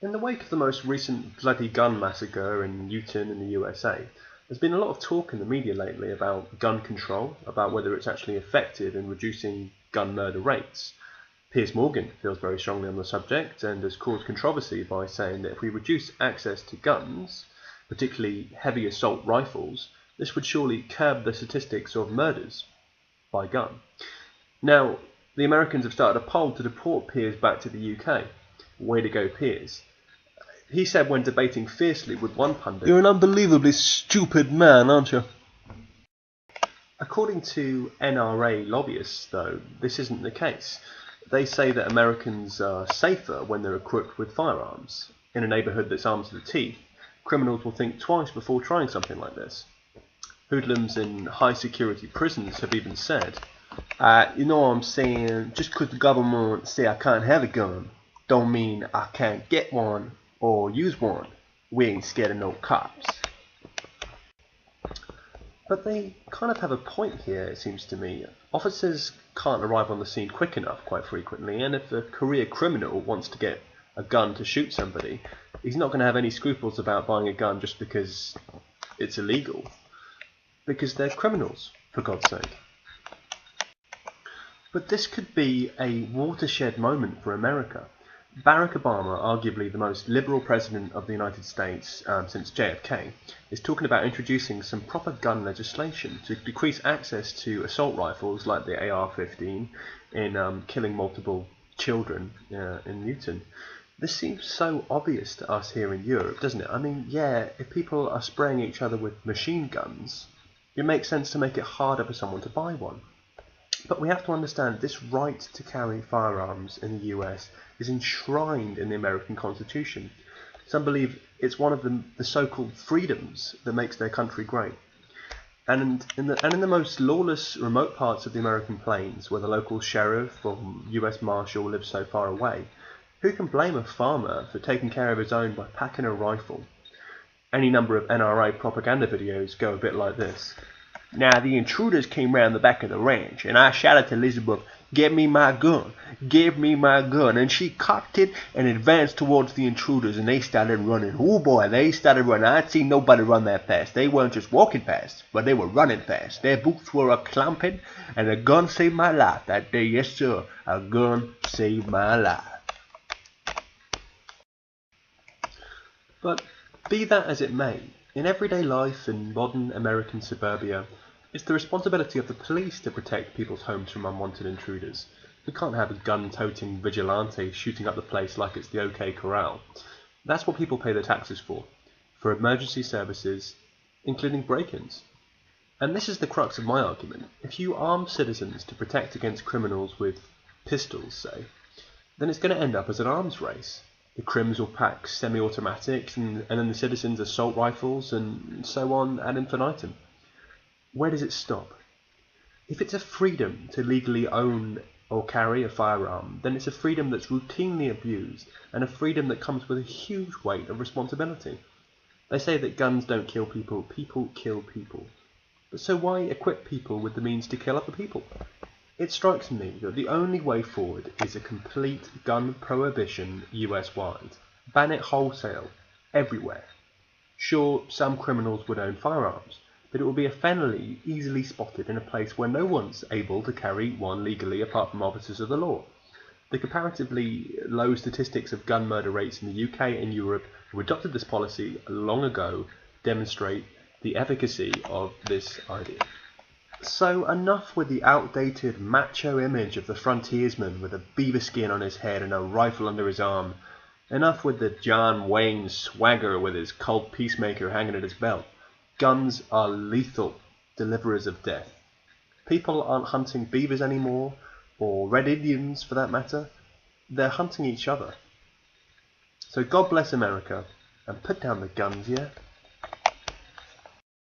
In the wake of the most recent bloody gun massacre in Newton in the USA, there's been a lot of talk in the media lately about gun control, about whether it's actually effective in reducing gun murder rates. Piers Morgan feels very strongly on the subject and has caused controversy by saying that if we reduce access to guns, particularly heavy assault rifles, this would surely curb the statistics of murders by gun. Now, the Americans have started a poll to deport Piers back to the UK. Way to go, Piers. He said when debating fiercely with one pundit, "You're an unbelievably stupid man, aren't you?" According to NRA lobbyists, though, this isn't the case. They say that Americans are safer when they're equipped with firearms. In a neighbourhood that's armed to the teeth, criminals will think twice before trying something like this. Hoodlums in high-security prisons have even said, You know what I'm saying? Just because the government say I can't have a gun, don't mean I can't get one or use one. We ain't scared of no cops. But they kind of have a point here, it seems to me. Officers can't arrive on the scene quick enough, quite frequently, and if a career criminal wants to get a gun to shoot somebody, he's not going to have any scruples about buying a gun just because it's illegal. Because they're criminals, for God's sake. But this could be a watershed moment for America. Barack Obama, arguably the most liberal president of the United States since JFK, is talking about introducing some proper gun legislation to decrease access to assault rifles like the AR-15 in killing multiple children in Newton. This seems so obvious to us here in Europe, doesn't it? I mean, yeah, if people are spraying each other with machine guns, it makes sense to make it harder for someone to buy one. But we have to understand this right to carry firearms in the US is enshrined in the American Constitution. Some believe it's one of the so-called freedoms that makes their country great. And in the most lawless remote parts of the American plains, where the local sheriff or US marshal lives so far away, who can blame a farmer for taking care of his own by packing a rifle? Any number of NRA propaganda videos go a bit like this. Now the intruders came round the back of the ranch, and I shouted to Elizabeth, "Get me my gun, give me my gun," and she cocked it and advanced towards the intruders, and they started running. Oh boy, they started running. I'd seen nobody run that fast. They weren't just walking fast, but they were running fast. Their boots were a-clumping, and a gun saved my life that day. Yes, sir, a gun saved my life. But be that as it may, in everyday life in modern American suburbia, it's the responsibility of the police to protect people's homes from unwanted intruders. We can't have a gun-toting vigilante shooting up the place like it's the OK Corral. That's what people pay their taxes for emergency services, including break-ins. And this is the crux of my argument. If you arm citizens to protect against criminals with pistols, say, then it's going to end up as an arms race. The crims will pack semi-automatics and then the citizens assault rifles and so on ad infinitum. Where does it stop? If it's a freedom to legally own or carry a firearm, then it's a freedom that's routinely abused and a freedom that comes with a huge weight of responsibility. They say that guns don't kill people, people kill people. But so why equip people with the means to kill other people? It strikes me that the only way forward is a complete gun prohibition US-wide. Ban it wholesale, everywhere. Sure, some criminals would own firearms, but it will be ephemerally easily spotted in a place where no one's able to carry one legally apart from officers of the law. The comparatively low statistics of gun murder rates in the UK and Europe, who adopted this policy long ago, demonstrate the efficacy of this idea. So enough with the outdated macho image of the frontiersman with a beaver skin on his head and a rifle under his arm. Enough with the John Wayne swagger with his cult peacemaker hanging at his belt. Guns are lethal deliverers of death. People aren't hunting beavers anymore, or Red Indians for that matter. They're hunting each other. So God bless America, and put down the guns, yeah?